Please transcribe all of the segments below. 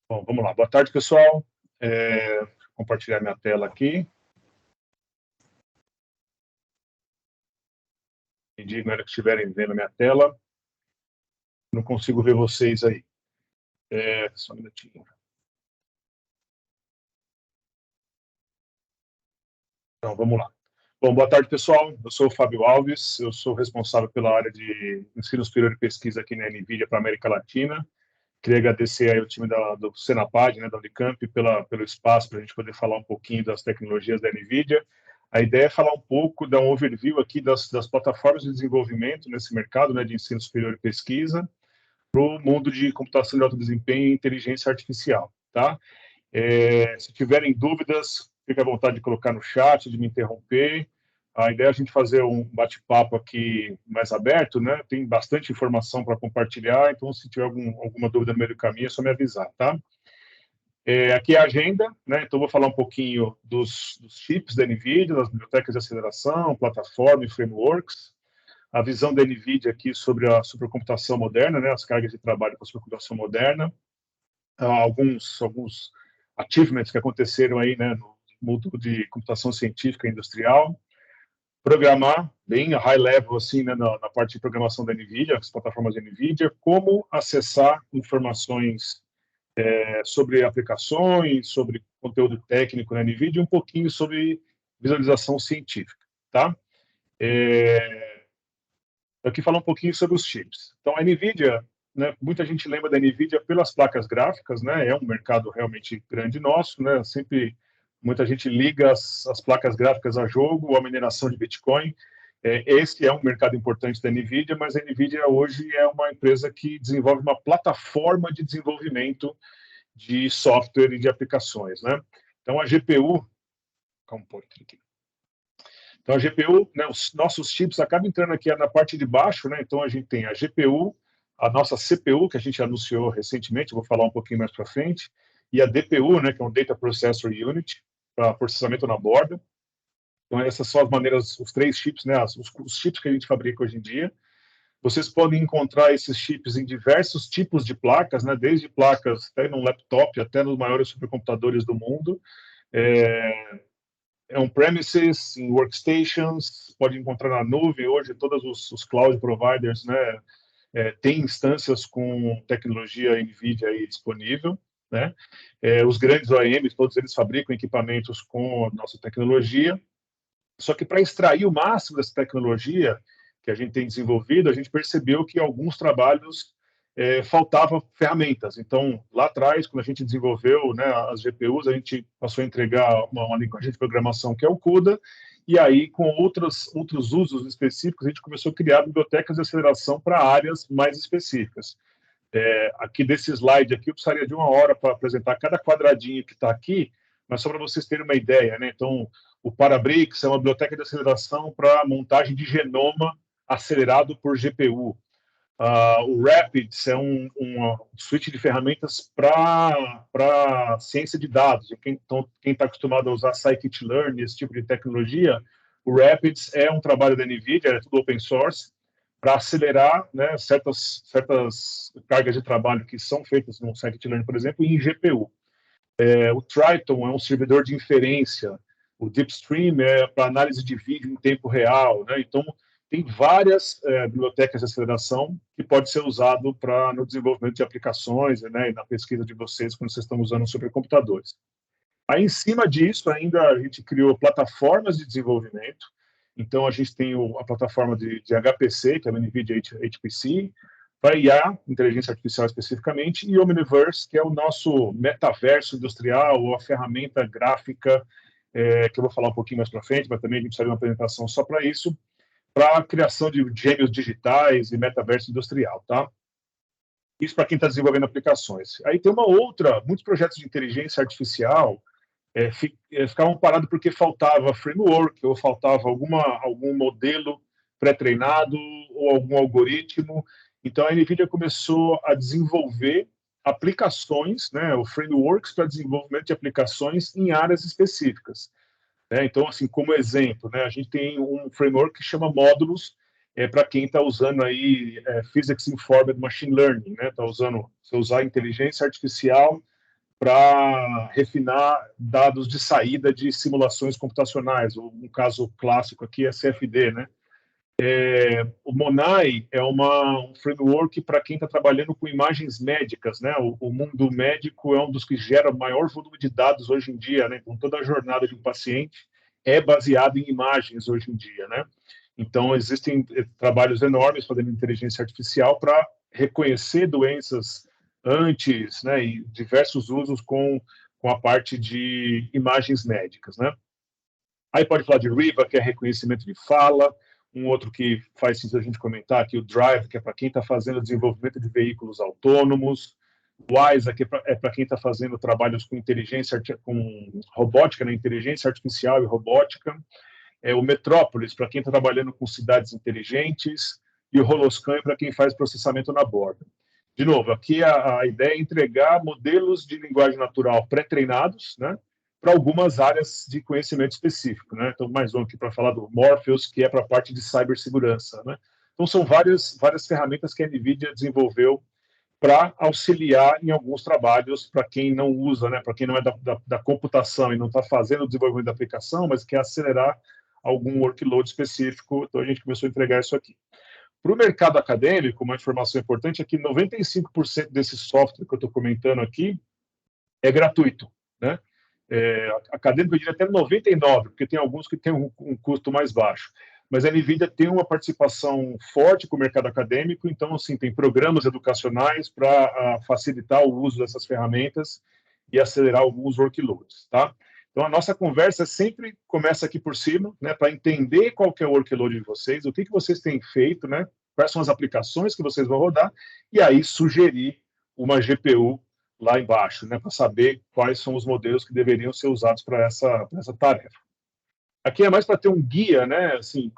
Bom, vamos lá. Boa tarde, pessoal. Vou compartilhar minha tela aqui. Entendi, na hora que estiverem vendo a minha tela. Não consigo ver vocês aí. Só um minutinho. Então, vamos lá. Bom, boa tarde, pessoal. Eu sou o Fábio Alves, eu sou responsável pela área de ensino superior e pesquisa aqui na NVIDIA para a América Latina. Queria agradecer aí o time do Senapad, né, da Unicamp, pelo espaço para a gente poder falar um pouquinho das tecnologias da NVIDIA. A ideia é falar um pouco, dar um overview aqui das plataformas de desenvolvimento nesse mercado, né, de ensino superior e pesquisa, para o mundo de computação de alto desempenho e inteligência artificial, tá? Se tiverem dúvidas, fique à vontade de colocar no chat, de me interromper. A ideia é a gente fazer um bate-papo aqui mais aberto, né? Tem bastante informação para compartilhar, então se tiver alguma dúvida no meio do caminho, é só me avisar, tá? Aqui é a agenda, né? Então vou falar um pouquinho dos chips da NVIDIA, das bibliotecas de aceleração, plataforma e frameworks, a visão da NVIDIA aqui sobre a supercomputação moderna, né? As cargas de trabalho com a supercomputação moderna, alguns achievements que aconteceram aí, né, no mundo de computação científica e industrial, programar bem a high level, assim, né, na parte de programação da NVIDIA, as plataformas da NVIDIA, como acessar informações sobre aplicações, sobre conteúdo técnico na NVIDIA, um pouquinho sobre visualização científica, tá? Aqui falar um pouquinho sobre os chips. Então, a NVIDIA, né, muita gente lembra da NVIDIA pelas placas gráficas, né, é um mercado realmente grande nosso, né, sempre muita gente liga as placas gráficas a jogo, ou a mineração de Bitcoin. Esse é um mercado importante da NVIDIA, mas a NVIDIA hoje é uma empresa que desenvolve uma plataforma de desenvolvimento de software e de aplicações, né? Então, a GPU, calma um pouquinho aqui. Então, a GPU, né, os nossos chips acabam entrando aqui na parte de baixo, né? Então, a gente tem a GPU, a nossa CPU, que a gente anunciou recentemente, vou falar um pouquinho mais para frente, e a DPU, né, que é um Data Processor Unit, para processamento na borda. Então, essas são as maneiras, os três chips, né, os chips que a gente fabrica hoje em dia. Vocês podem encontrar esses chips em diversos tipos de placas, né, desde placas até no laptop, até nos maiores supercomputadores do mundo. On-premises, em workstations, pode encontrar na nuvem. Hoje, todos os cloud providers, né, têm instâncias com tecnologia NVIDIA aí disponível, né? Os grandes OEMs, todos eles fabricam equipamentos com nossa tecnologia. Só que para extrair o máximo dessa tecnologia que a gente tem desenvolvido, a gente percebeu que alguns trabalhos faltavam ferramentas. Então, lá atrás, quando a gente desenvolveu, né, as GPUs, a gente passou a entregar uma linguagem de programação que é o CUDA, e aí, com outros usos específicos, a gente começou a criar bibliotecas de aceleração para áreas mais específicas. Aqui desse slide aqui, eu precisaria de uma hora para apresentar cada quadradinho que está aqui, mas só para vocês terem uma ideia, né? Então, o Parabricks é uma biblioteca de aceleração para montagem de genoma acelerado por GPU. O Rapids é uma suite de ferramentas para ciência de dados. Quem está acostumado a usar scikit-learn, esse tipo de tecnologia, o Rapids é um trabalho da NVIDIA, é tudo open source, para acelerar, né, certas cargas de trabalho que são feitas no scikit-learn, por exemplo, em GPU. O Triton é um servidor de inferência, o Deepstream é para análise de vídeo em tempo real, né? Então, tem várias bibliotecas de aceleração que pode ser usado no desenvolvimento de aplicações, né, e na pesquisa de vocês quando vocês estão usando supercomputadores. Aí, em cima disso, ainda a gente criou plataformas de desenvolvimento. Então, a gente tem a plataforma de HPC, que é a NVIDIA HPC, para IA, inteligência artificial especificamente, e Omniverse, que é o nosso metaverso industrial, ou a ferramenta gráfica, que eu vou falar um pouquinho mais para frente, mas também a gente precisa de uma apresentação só para isso, para a criação de gêmeos digitais e metaverso industrial, tá? Isso para quem está desenvolvendo aplicações. Aí tem muitos projetos de inteligência artificial ficavam parados porque faltava framework, ou faltava algum modelo pré-treinado, ou algum algoritmo. Então, a NVIDIA começou a desenvolver aplicações, né, o frameworks para desenvolvimento de aplicações em áreas específicas. Então, assim, como exemplo, né, a gente tem um framework que chama Módulos, para quem está usando aí Physics Informed Machine Learning, né, está usando, se usar inteligência artificial para refinar dados de saída de simulações computacionais. Um caso clássico aqui é CFD, né? O Monai é um framework para quem está trabalhando com imagens médicas, né? O mundo médico é um dos que gera maior volume de dados hoje em dia, né? Com toda a jornada de um paciente é baseado em imagens hoje em dia, né? Então existem trabalhos enormes fazendo inteligência artificial para reconhecer doenças antes, né? E diversos usos com a parte de imagens médicas, né? Aí pode falar de Riva, que é reconhecimento de fala, um outro que faz sentido a gente comentar aqui, o Drive, que é para quem está fazendo desenvolvimento de veículos autônomos, o WISE, que é para quem está fazendo trabalhos com inteligência, com robótica, né, inteligência artificial e robótica, o Metrópolis, para quem está trabalhando com cidades inteligentes, e o Holoscan para quem faz processamento na borda. De novo, aqui a ideia é entregar modelos de linguagem natural pré-treinados, né, para algumas áreas de conhecimento específico, né? Então, mais um aqui para falar do Morpheus, que é para a parte de cibersegurança, né? Então, são várias ferramentas que a NVIDIA desenvolveu para auxiliar em alguns trabalhos para quem não usa, né? Para quem não é da computação e não está fazendo o desenvolvimento da aplicação, mas quer acelerar algum workload específico. Então, a gente começou a entregar isso aqui. Para o mercado acadêmico, uma informação importante é que 95% desse software que eu estou comentando aqui é gratuito, né? Acadêmico eu diria até 99%, porque tem alguns que têm um custo mais baixo. Mas a NVIDIA tem uma participação forte com o mercado acadêmico, então, assim, tem programas educacionais para facilitar o uso dessas ferramentas e acelerar alguns workloads, tá? Então, a nossa conversa sempre começa aqui por cima, né, para entender qual que é o workload de vocês, o que vocês têm feito, né, quais são as aplicações que vocês vão rodar, e aí sugerir uma GPU lá embaixo, né, para saber quais são os modelos que deveriam ser usados para essa tarefa. Aqui é mais para ter um guia, né? Assim,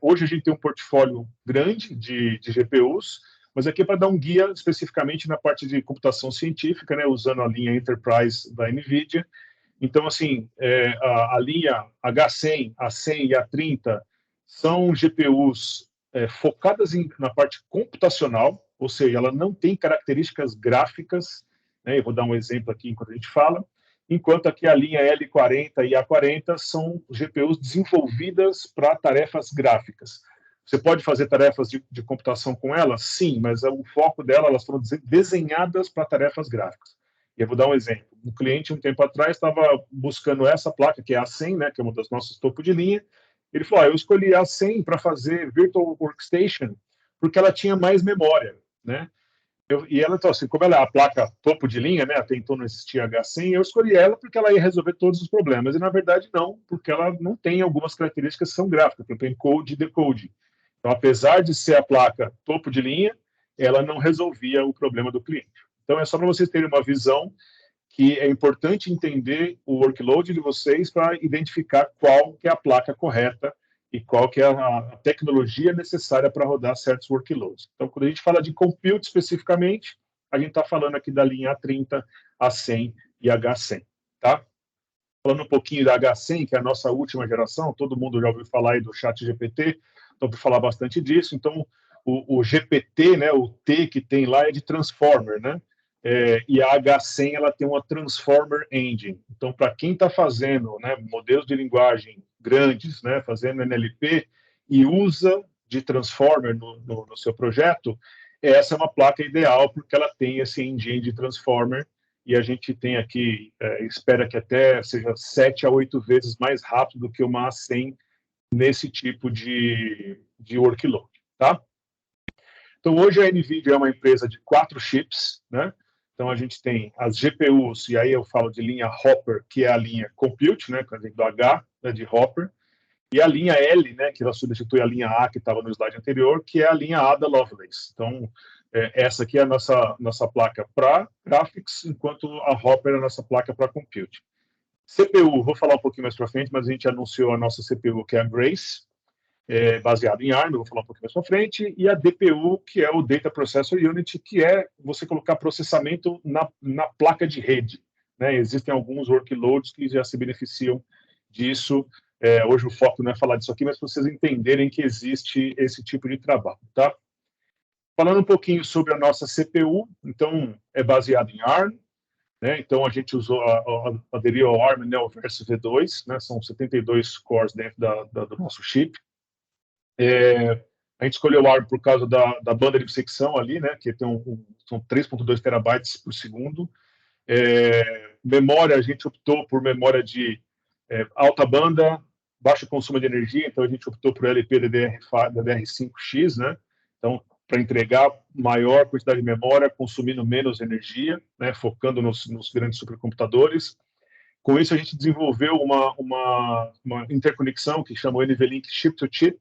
hoje a gente tem um portfólio grande de GPUs, mas aqui é para dar um guia especificamente na parte de computação científica, né? Usando a linha Enterprise da NVIDIA. Então, assim, a linha H100, A100 e A30 são GPUs focadas na parte computacional, ou seja, ela não tem características gráficas, né? Eu vou dar um exemplo aqui enquanto a gente fala, enquanto aqui a linha L40 e A40 são GPUs desenvolvidas para tarefas gráficas. Você pode fazer tarefas de computação com elas? Sim, mas o foco dela, elas foram desenhadas para tarefas gráficas. E eu vou dar um exemplo. Um cliente, um tempo atrás, estava buscando essa placa, que é a A100, né, que é uma das nossas topo de linha. Ele falou, eu escolhi a A100 para fazer Virtual Workstation, porque ela tinha mais memória, né? E ela, então, assim, como ela é a placa topo de linha, né, até então não existia H100, eu escolhi ela porque ela ia resolver todos os problemas. E, na verdade, não, porque ela não tem algumas características que são gráficas, por exemplo, encode e decode. Então, apesar de ser a placa topo de linha, ela não resolvia o problema do cliente. Então, é só para vocês terem uma visão que é importante entender o workload de vocês para identificar qual que é a placa correta e qual que é a tecnologia necessária para rodar certos workloads. Então, quando a gente fala de compute especificamente, a gente está falando aqui da linha A30, A100 e H100, tá? Falando um pouquinho da H100, que é a nossa última geração, todo mundo já ouviu falar aí do chat GPT, então vou falar bastante disso. Então, o GPT, né, o T que tem lá é de Transformer, né? E a H100 ela tem uma Transformer Engine. Então, para quem está fazendo, né, modelos de linguagem grandes, né, fazendo NLP e usa de Transformer no seu projeto, essa é uma placa ideal porque ela tem esse engine de Transformer e a gente tem aqui, espera que até seja 7 a 8 vezes mais rápido do que uma A100 nesse tipo de workload, tá? Então, hoje a NVIDIA é uma empresa de 4 chips, né? Então, a gente tem as GPUs, e aí eu falo de linha Hopper, que é a linha Compute, né, do H, né, de Hopper, e a linha L, né, que ela substitui a linha A que estava no slide anterior, que é a linha A da Lovelace. Então, essa aqui é a nossa placa para graphics, enquanto a Hopper é a nossa placa para compute. CPU, vou falar um pouquinho mais para frente, mas a gente anunciou a nossa CPU, que é a Grace, baseado em ARM, vou falar um pouquinho mais para frente, e a DPU, que é o Data Processor Unit, que é você colocar processamento na placa de rede, né? Existem alguns workloads que já se beneficiam disso. Hoje o foco não é falar disso aqui, mas para vocês entenderem que existe esse tipo de trabalho, tá? Falando um pouquinho sobre a nossa CPU, então é baseado em ARM, né? Então, a gente aderiu ao ARM Neoverse V2, né? São 72 cores dentro do nosso chip. A gente escolheu o ARM por causa da banda de secção ali, né? Que são 3,2 terabytes por segundo. Memória, a gente optou por memória de alta banda, baixo consumo de energia, então a gente optou por LPDDR5X, né? Então, para entregar maior quantidade de memória, consumindo menos energia, né? Focando nos grandes supercomputadores. Com isso, a gente desenvolveu uma interconexão que chamou NVLink Chip-to-Chip,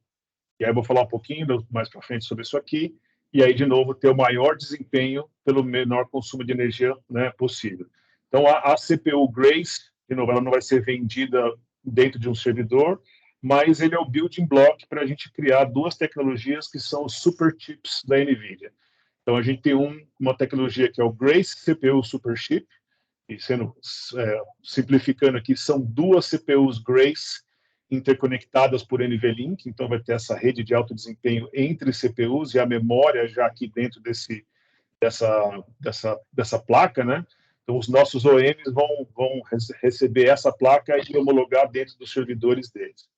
e aí eu vou falar um pouquinho mais para frente sobre isso aqui, e aí, de novo, ter o maior desempenho pelo menor consumo de energia, né, possível. Então, a CPU Grace, de novo, ela não vai ser vendida dentro de um servidor, mas ele é o building block para a gente criar duas tecnologias que são os super chips da NVIDIA. Então, a gente tem uma tecnologia que é o Grace CPU Super Chip, e simplificando aqui, são duas CPUs Grace interconectadas por NVLink, então vai ter essa rede de alto desempenho entre CPUs e a memória já aqui dentro dessa placa, né? Então, os nossos OEMs vão receber essa placa e homologar dentro dos servidores deles.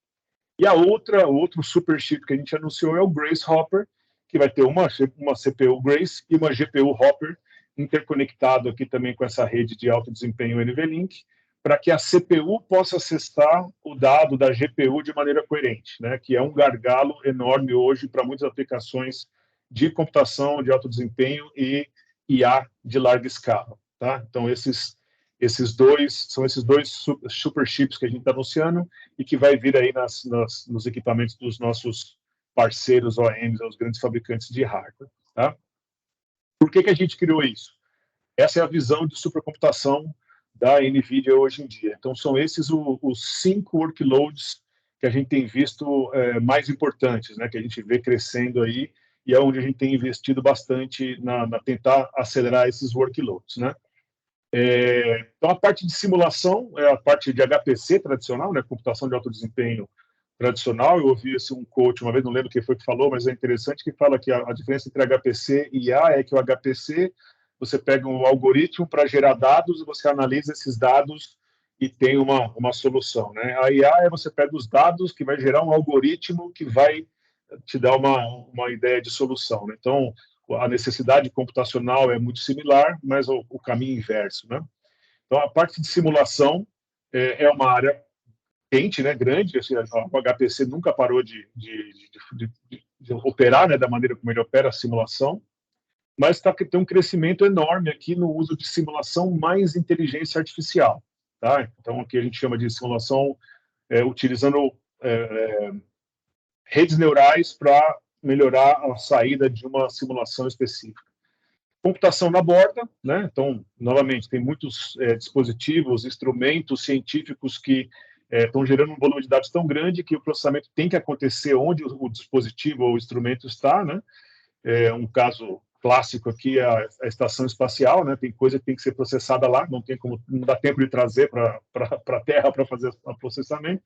E outro super chip que a gente anunciou é o Grace Hopper, que vai ter uma CPU Grace e uma GPU Hopper interconectado aqui também com essa rede de alto desempenho NVLink, para que a CPU possa acessar o dado da GPU de maneira coerente, né? Que é um gargalo enorme hoje para muitas aplicações de computação de alto desempenho e IA de larga escala, tá? Então, esses dois super chips que a gente está anunciando e que vai vir aí nos equipamentos dos nossos parceiros OEMs, os grandes fabricantes de hardware, tá? Por que a gente criou isso? Essa é a visão de supercomputação da NVIDIA hoje em dia. Então, são esses os 5 workloads que a gente tem visto mais importantes, né, que a gente vê crescendo aí, e é onde a gente tem investido bastante na tentar acelerar esses workloads, né? Então, a parte de simulação é a parte de HPC tradicional, né, computação de alto desempenho tradicional. Eu ouvi um coach uma vez, não lembro quem foi que falou, mas é interessante, que fala que a diferença entre HPC e IA é que o HPC, você pega um algoritmo para gerar dados e você analisa esses dados e tem uma solução, né? A IA é você pega os dados que vai gerar um algoritmo que vai te dar uma ideia de solução, né? Então, a necessidade computacional é muito similar, mas o caminho inverso, né? Então, a parte de simulação é uma área quente, né, grande. Assim, o HPC nunca parou de operar, né, da maneira como ele opera a simulação, mas tem um crescimento enorme aqui no uso de simulação mais inteligência artificial, tá? Então, aqui a gente chama de simulação utilizando redes neurais para melhorar a saída de uma simulação específica. Computação na borda, né? Então, novamente, tem muitos dispositivos, instrumentos científicos que estão gerando um volume de dados tão grande que o processamento tem que acontecer onde o dispositivo ou o instrumento está, né? Um caso clássico aqui é a estação espacial, né? Tem coisa que tem que ser processada lá, não dá tempo de trazer para a Terra para fazer o processamento.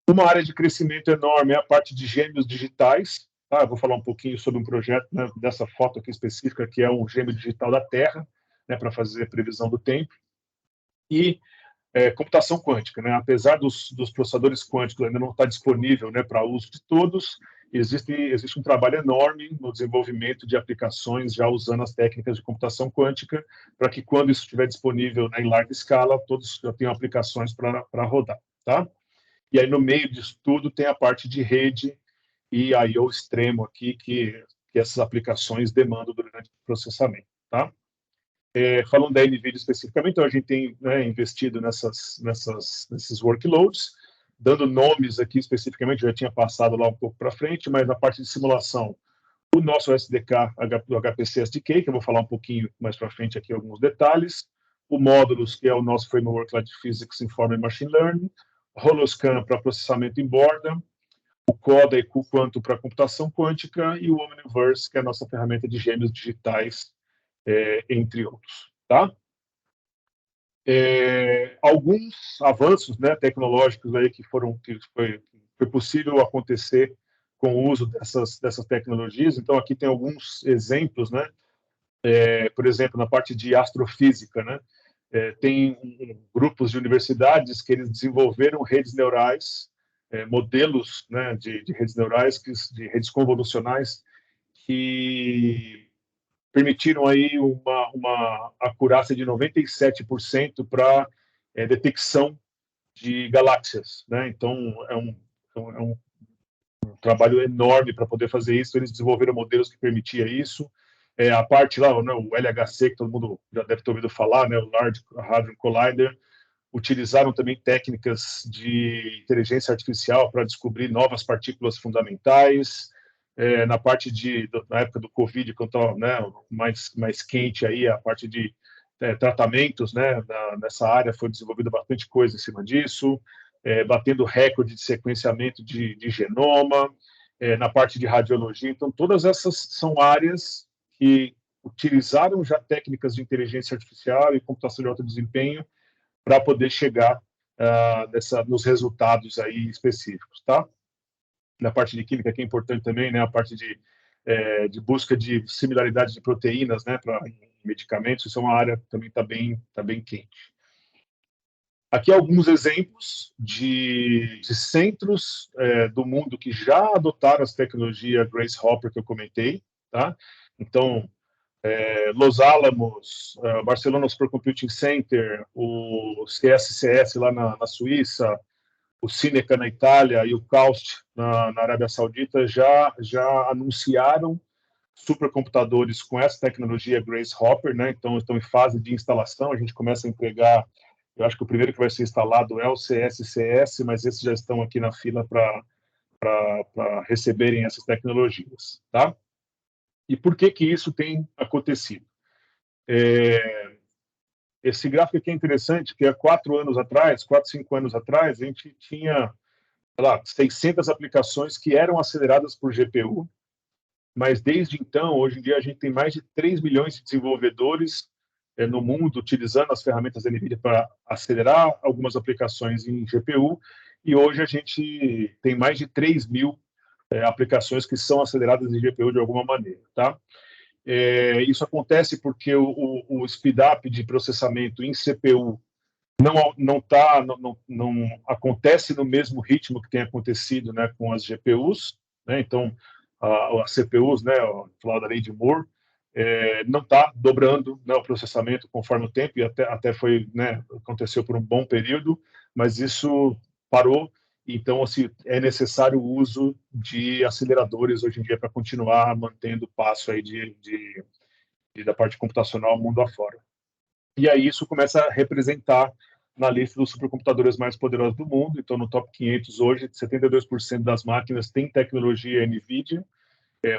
Uma área de crescimento enorme é a parte de gêmeos digitais. Tá? Eu vou falar um pouquinho sobre um projeto, né, dessa foto aqui específica, que é um gêmeo digital da Terra, né, para fazer previsão do tempo. E computação quântica, né? Apesar dos processadores quânticos ainda não estar disponível, né, para uso de todos, existe um trabalho enorme no desenvolvimento de aplicações já usando as técnicas de computação quântica, para que quando isso estiver disponível, né, em larga escala, todos já tenham aplicações para rodar, tá? E aí, no meio disso tudo, tem a parte de rede e aí o extremo aqui que essas aplicações demandam durante o processamento, tá? Falando da NVIDIA especificamente, então a gente tem, né, investido nesses workloads, dando nomes aqui especificamente, já tinha passado lá um pouco para frente, mas na parte de simulação, o nosso SDK do HPC SDK, que eu vou falar um pouquinho mais para frente aqui alguns detalhes, o Módulos, que é o nosso framework lá de Physics Informed Machine Learning, Holoscan para processamento em borda, o CODA e cuQuantum para computação quântica e o Omniverse, que é a nossa ferramenta de gêmeos digitais, entre outros, tá? Alguns avanços, né, tecnológicos aí que foi possível acontecer com o uso dessas tecnologias. Então, aqui tem alguns exemplos, né? Por exemplo, na parte de astrofísica, né? tem grupos de universidades que eles desenvolveram redes neurais, modelos, né, de redes neurais, de redes convolucionais, que permitiram aí uma acurácia de 97% para detecção de galáxias, né? Então é um trabalho enorme para poder fazer isso. Eles desenvolveram modelos que permitia isso. A parte lá, né, o LHC, que todo mundo já deve ter ouvido falar, né, o Large Hadron Collider, utilizaram também técnicas de inteligência artificial para descobrir novas partículas fundamentais. Na parte na época do Covid, quando estava, né, mais quente aí, a parte de tratamentos, né, nessa área foi desenvolvida bastante coisa em cima disso, batendo recorde de sequenciamento de genoma, na parte de radiologia. Então, todas essas são áreas que utilizaram já técnicas de inteligência artificial e computação de alto desempenho para poder chegar nos resultados aí específicos, tá? Na parte de química, que é importante também, né, a parte de busca de similaridade de proteínas, né, para medicamentos, isso é uma área que também tá bem quente. Aqui alguns exemplos de centros do mundo que já adotaram as tecnologias Grace Hopper que eu comentei, tá? Então, Los Alamos, Barcelona Supercomputing Center, o CSCS lá na Suíça, o Cineca na Itália e o KAUST na Arábia Saudita já anunciaram supercomputadores com essa tecnologia Grace Hopper, né? Então estão em fase de instalação. A gente começa a entregar. Eu acho que o primeiro que vai ser instalado é o CSCS, mas esses já estão aqui na fila para receberem essas tecnologias, tá? E por que isso tem acontecido? Esse gráfico aqui é interessante, porque há 4 anos atrás, 4, 5 anos atrás, a gente tinha, sei lá, 600 aplicações que eram aceleradas por GPU, mas desde então, hoje em dia, a gente tem mais de 3 milhões de desenvolvedores no mundo utilizando as ferramentas da NVIDIA para acelerar algumas aplicações em GPU, e hoje a gente tem mais de 3 mil aplicações que são aceleradas em GPU de alguma maneira, tá? Isso acontece porque o speed-up de processamento em CPU não acontece no mesmo ritmo que tem acontecido, né, com as GPUs, né? Então as CPUs, né, falar da lei de Moore, não está dobrando, né, o processamento conforme o tempo, e até foi, né, aconteceu por um bom período, mas isso parou. Então, assim, é necessário o uso de aceleradores hoje em dia para continuar mantendo o passo aí da parte computacional mundo afora. E aí isso começa a representar na lista dos supercomputadores mais poderosos do mundo. Então, no top 500 hoje, 72% das máquinas têm tecnologia NVIDIA.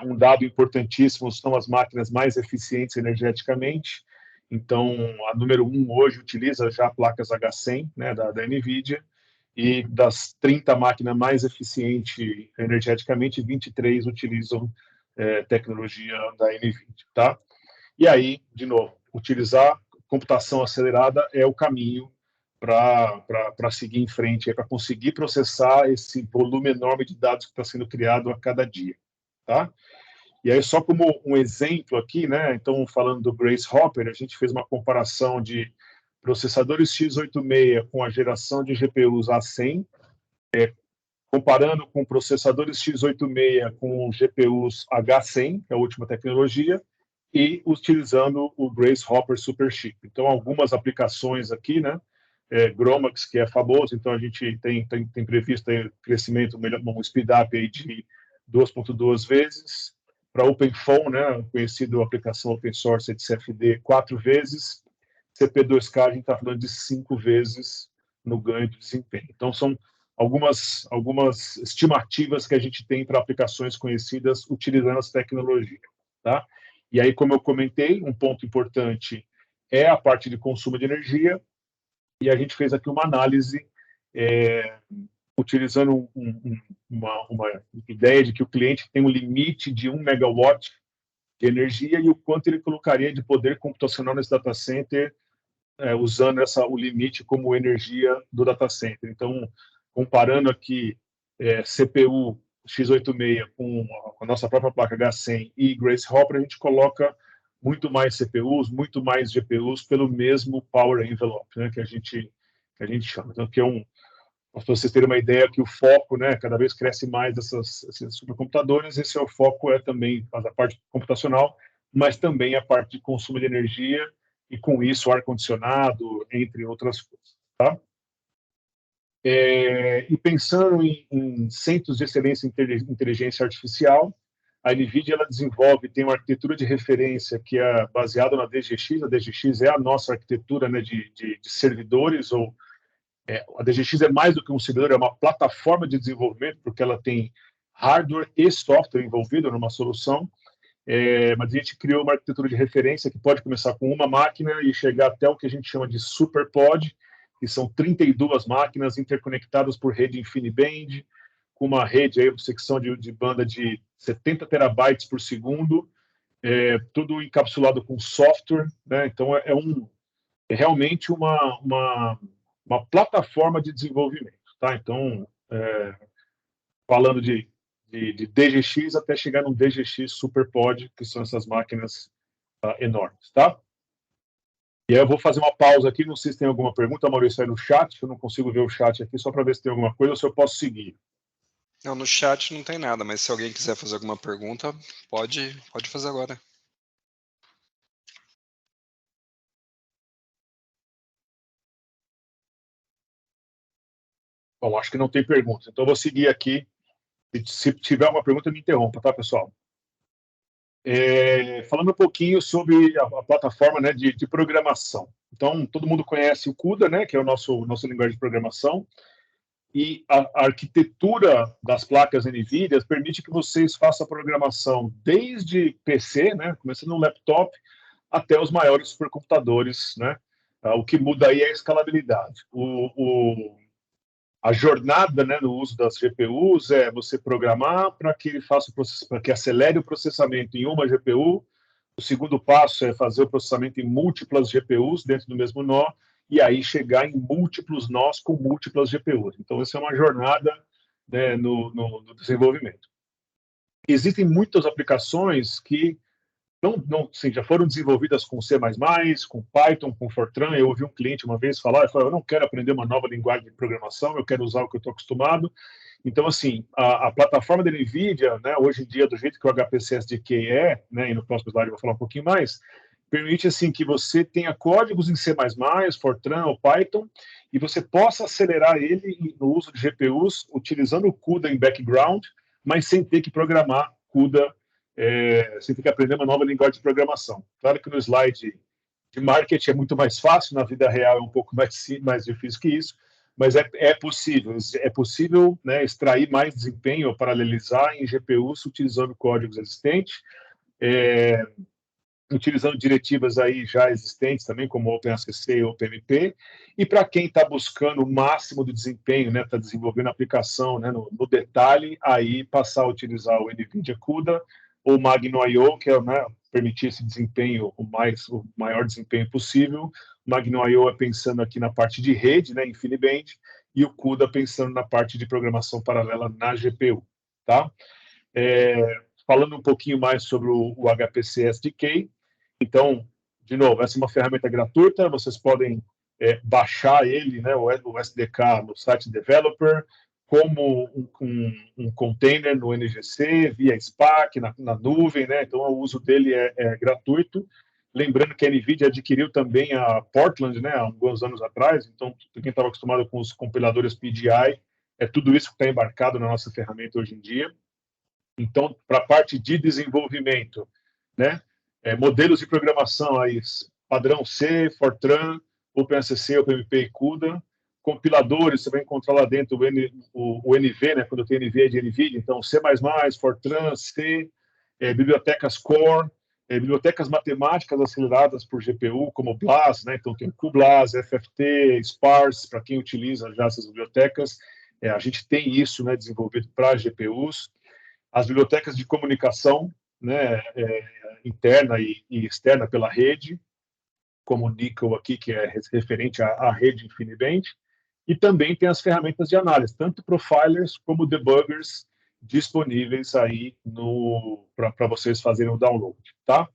Um dado importantíssimo são as máquinas mais eficientes energeticamente. Então, a número 1 hoje utiliza já placas H100, né, da NVIDIA, e das 30 máquinas mais eficientes energeticamente, 23 utilizam tecnologia da NVIDIA, tá? E aí, de novo, utilizar computação acelerada é o caminho para seguir em frente, para conseguir processar esse volume enorme de dados que está sendo criado a cada dia, tá? E aí, só como um exemplo aqui, né? Então, falando do Grace Hopper, a gente fez uma comparação de processadores x86 com a geração de GPUs A100, comparando com processadores x86 com GPUs H100, que é a última tecnologia, e utilizando o Grace Hopper Superchip. Então, algumas aplicações aqui, né? GROMACS, que é famoso, então a gente tem previsto aí crescimento, um speed-up aí de 2,2 vezes. Para OpenFOAM, né? Conhecido a aplicação open source de CFD, 4 vezes. CP2K, a gente está falando de 5 vezes no ganho de desempenho. Então, são algumas estimativas que a gente tem para aplicações conhecidas utilizando essa tecnologia, tá? E aí, como eu comentei, um ponto importante é a parte de consumo de energia, e a gente fez aqui uma análise utilizando uma ideia de que o cliente tem um limite de 1 megawatt de energia e o quanto ele colocaria de poder computacional nesse data center usando o limite como energia do data center. Então, comparando aqui CPU x86 com a nossa própria placa H100 e Grace Hopper, a gente coloca muito mais CPUs, muito mais GPUs pelo mesmo Power Envelope, né, que a gente chama. Então, que é para vocês terem uma ideia que o foco, né, cada vez cresce mais esses supercomputadores, esse é o foco, também a parte computacional, mas também a parte de consumo de energia e, com isso, ar-condicionado, entre outras coisas. Tá? E pensando em centros de excelência em inteligência artificial, a NVIDIA ela desenvolve, tem uma arquitetura de referência que é baseada na DGX. A DGX é a nossa arquitetura, né, de servidores, ou a DGX é mais do que um servidor, é uma plataforma de desenvolvimento, porque ela tem hardware e software envolvido numa solução, mas a gente criou uma arquitetura de referência que pode começar com uma máquina e chegar até o que a gente chama de SuperPod, que são 32 máquinas interconectadas por rede InfiniBand, com uma rede, aí, uma secção de banda de 70 terabytes por segundo, tudo encapsulado com software, né? Então, é realmente uma plataforma de desenvolvimento. Tá? Então, falando de DGX até chegar no DGX SuperPod, que são essas máquinas enormes. Tá? E aí eu vou fazer uma pausa aqui, não sei se tem alguma pergunta, Maurício, aí no chat, eu não consigo ver o chat aqui, só para ver se tem alguma coisa ou se eu posso seguir. Não, no chat não tem nada, mas se alguém quiser fazer alguma pergunta, pode fazer agora. Bom, acho que não tem perguntas, então eu vou seguir aqui. Se tiver alguma pergunta, me interrompa, tá, pessoal? Falando um pouquinho sobre a plataforma, né, de programação. Então, todo mundo conhece o CUDA, né, que é o nosso linguagem de programação, e a arquitetura das placas NVIDIA permite que vocês façam a programação desde PC, né, começando no laptop, até os maiores supercomputadores, né? O que muda aí é a escalabilidade. A jornada, né, no uso das GPUs é você programar para que ele faça para que acelere o processamento em uma GPU. O segundo passo é fazer o processamento em múltiplas GPUs dentro do mesmo nó e aí chegar em múltiplos nós com múltiplas GPUs. Então, essa é uma jornada, né, no desenvolvimento. Existem muitas aplicações que sim, já foram desenvolvidas com C++, com Python, com Fortran. Eu ouvi um cliente uma vez falar, eu não quero aprender uma nova linguagem de programação, eu quero usar o que eu estou acostumado. Então, assim, a plataforma da NVIDIA, né, hoje em dia, do jeito que o HPC SDK né, e no próximo slide eu vou falar um pouquinho mais, permite, assim, que você tenha códigos em C++, Fortran ou Python, e você possa acelerar ele no uso de GPUs, utilizando o CUDA em background, mas sem ter que programar CUDA, você tem que aprender uma nova linguagem de programação. Claro que no slide de marketing é muito mais fácil, na vida real é um pouco mais difícil que isso, mas é possível, né, extrair mais desempenho ou paralelizar em GPUs utilizando códigos existentes, utilizando diretivas aí já existentes também, como OpenACC e OpenMP, e para quem está buscando o máximo do desempenho, né, está desenvolvendo a aplicação, né, no detalhe, aí passar a utilizar o NVIDIA CUDA ou Magno I/O, que é, né, permitir esse desempenho, o maior desempenho possível. O Magno I/O é pensando aqui na parte de rede, né, InfiniBand, e o CUDA pensando na parte de programação paralela na GPU. Tá? Falando um pouquinho mais sobre o HPC SDK, então, de novo, essa é uma ferramenta gratuita, vocês podem baixar ele, né, o SDK, no site Developer, como um container no NGC, via SPAC, na nuvem, né, então o uso dele é gratuito. Lembrando que a NVIDIA adquiriu também a Portland, né, há alguns anos atrás, então, quem estava acostumado com os compiladores PGI, é tudo isso que está embarcado na nossa ferramenta hoje em dia. Então, para a parte de desenvolvimento, né, modelos de programação aí, padrão C, Fortran, OpenACC, OpenMP e CUDA. Compiladores, você vai encontrar lá dentro o NV, né, quando tem NV é de NVIDIA, então C++, Fortran, C, bibliotecas Core, bibliotecas matemáticas aceleradas por GPU, como BLAS, né, então tem QBLAS, FFT, Sparse, para quem utiliza já essas bibliotecas. A gente tem isso, né, desenvolvido para GPUs. As bibliotecas de comunicação, né, interna e externa pela rede, como o Nickel aqui, que é referente à rede InfiniBand, e também tem as ferramentas de análise, tanto profilers como debuggers disponíveis aí para vocês fazerem o download, tá?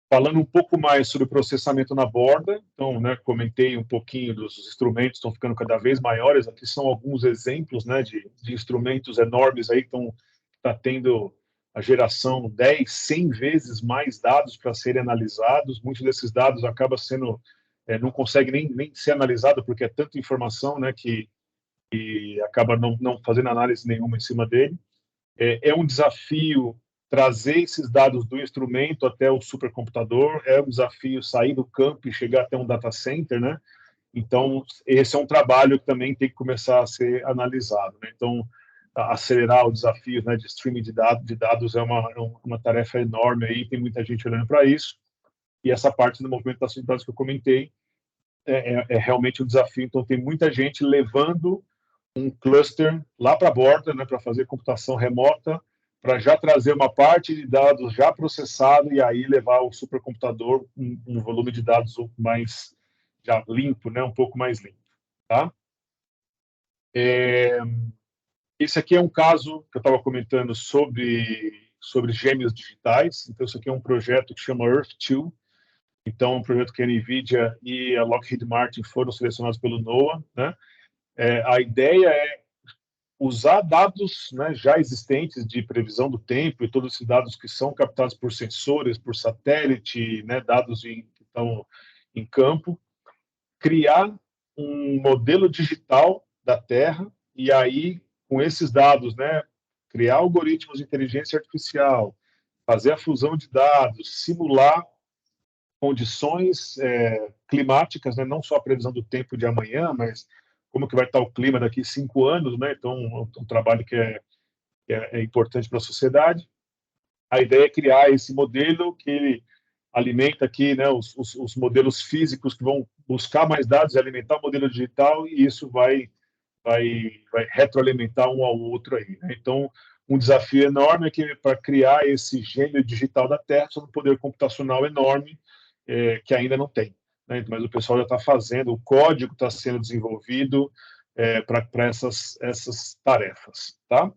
Falando um pouco mais sobre o processamento na borda, então, né, comentei um pouquinho dos instrumentos que estão ficando cada vez maiores. Aqui são alguns exemplos, né, de instrumentos enormes aí que está tendo a geração 10, 100 vezes mais dados para serem analisados. Muitos desses dados acabam sendo, não consegue nem ser analisado porque é tanta informação, né, que acaba não fazendo análise nenhuma em cima dele. É um desafio trazer esses dados do instrumento até o supercomputador, é um desafio sair do campo e chegar até um data center, né? Então, esse é um trabalho que também tem que começar a ser analisado, né? Então, acelerar o desafio, né, de streaming de dados é uma tarefa enorme aí, tem muita gente olhando para isso, e essa parte da movimentação de dados que eu comentei é realmente um desafio. Então, tem muita gente levando um cluster lá para a borda, né, para fazer computação remota, para já trazer uma parte de dados já processado e aí levar ao supercomputador um volume de dados mais já limpo, né, um pouco mais limpo, tá? Esse aqui é um caso que eu estava comentando sobre gêmeos digitais. Então, isso aqui é um projeto que chama Earth-2. Então, é um projeto que a NVIDIA e a Lockheed Martin foram selecionados pelo NOAA, né? A ideia é usar dados, né, já existentes de previsão do tempo e todos esses dados que são captados por sensores, por satélite, né, dados que estão em campo, criar um modelo digital da Terra e aí, com esses dados, né, criar algoritmos de inteligência artificial, fazer a fusão de dados, simular condições climáticas, né, não só a previsão do tempo de amanhã, mas como que vai estar o clima daqui 5 anos, né? Então, um trabalho que é importante para a sociedade. A ideia é criar esse modelo que ele alimenta aqui, né, os modelos físicos que vão buscar mais dados e alimentar o modelo digital, e isso vai retroalimentar um ao outro aí, né? Então, um desafio enorme é que para criar esse gênio digital da Terra, precisa de um poder computacional enorme que ainda não tem, né? Mas o pessoal já está fazendo, o código está sendo desenvolvido para essas tarefas, tá?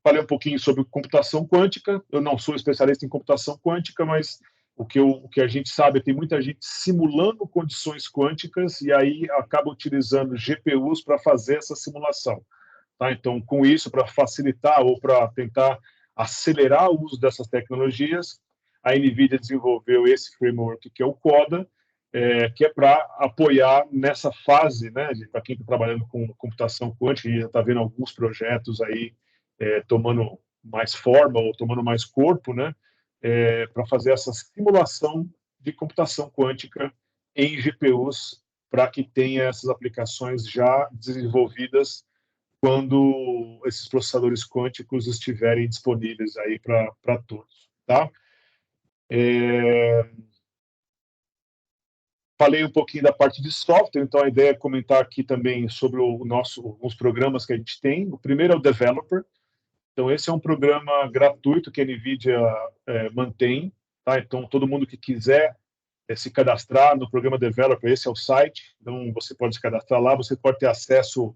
Falei um pouquinho sobre computação quântica. Eu não sou especialista em computação quântica, mas o que a gente sabe é que tem muita gente simulando condições quânticas e aí acaba utilizando GPUs para fazer essa simulação. Tá? Então, com isso, para facilitar ou para tentar acelerar o uso dessas tecnologias, a NVIDIA desenvolveu esse framework que é o CODA, que é para apoiar nessa fase, né, para quem está trabalhando com computação quântica e já está vendo alguns projetos aí tomando mais forma ou tomando mais corpo, né, para fazer essa simulação de computação quântica em GPUs para que tenha essas aplicações já desenvolvidas quando esses processadores quânticos estiverem disponíveis aí para todos, tá? Falei um pouquinho da parte de software, então a ideia é comentar aqui também sobre alguns programas que a gente tem. O primeiro é o Developer. Então, esse é um programa gratuito que a NVIDIA mantém, tá? Então, todo mundo que quiser se cadastrar no programa Developer, esse é o site, então você pode se cadastrar lá, você pode ter acesso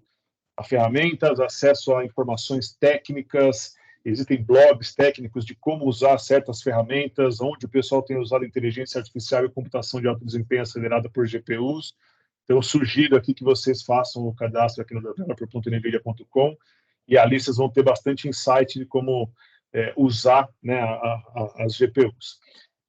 a ferramentas, acesso a informações técnicas, existem blogs técnicos de como usar certas ferramentas, onde o pessoal tem usado inteligência artificial e computação de alto desempenho acelerada por GPUs. Então, eu sugiro aqui que vocês façam o cadastro aqui no developer.nvidia.com e ali vocês vão ter bastante insight de como usar, né, as GPUs.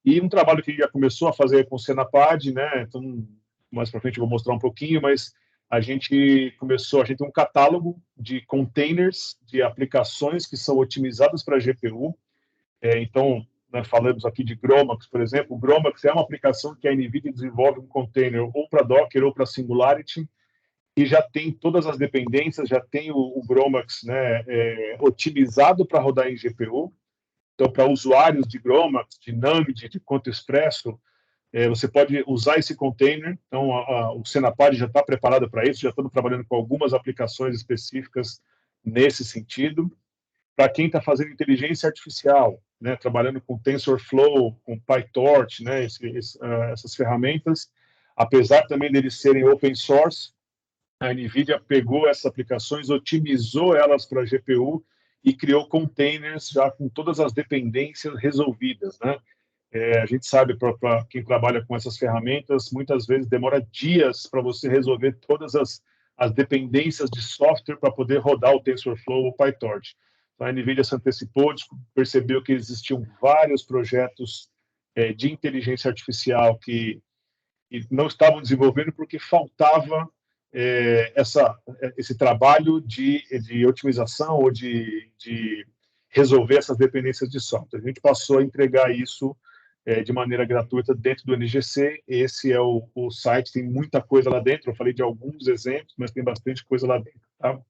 E um trabalho que já começou a fazer com o Senapad, né, então, mais para frente eu vou mostrar um pouquinho, mas a gente tem um catálogo de containers de aplicações que são otimizadas para GPU. Então, né, falamos aqui de Gromax, por exemplo. O Gromax é uma aplicação que a NVIDIA desenvolve um container ou para Docker ou para Singularity, e já tem todas as dependências, já tem o Gromax, né, otimizado para rodar em GPU. Então, para usuários de Gromax, de NAMD, de Conto Expresso, você pode usar esse container. Então, o Senapad já está preparado para isso, já estamos trabalhando com algumas aplicações específicas nesse sentido. Para quem está fazendo inteligência artificial, né, trabalhando com TensorFlow, com PyTorch, né, essas ferramentas, apesar também deles serem open source, a NVIDIA pegou essas aplicações, otimizou elas para GPU e criou containers já com todas as dependências resolvidas, né? A gente sabe, para quem trabalha com essas ferramentas, muitas vezes demora dias para você resolver todas as dependências de software para poder rodar o TensorFlow ou o PyTorch. Então, a NVIDIA se antecipou, percebeu que existiam vários projetos de inteligência artificial que não estavam desenvolvendo porque faltava esse trabalho de otimização ou de resolver essas dependências de software. A gente passou a entregar isso de maneira gratuita dentro do NGC. Esse é o site, tem muita coisa lá dentro. Eu falei de alguns exemplos, mas tem bastante coisa lá dentro. Tá? O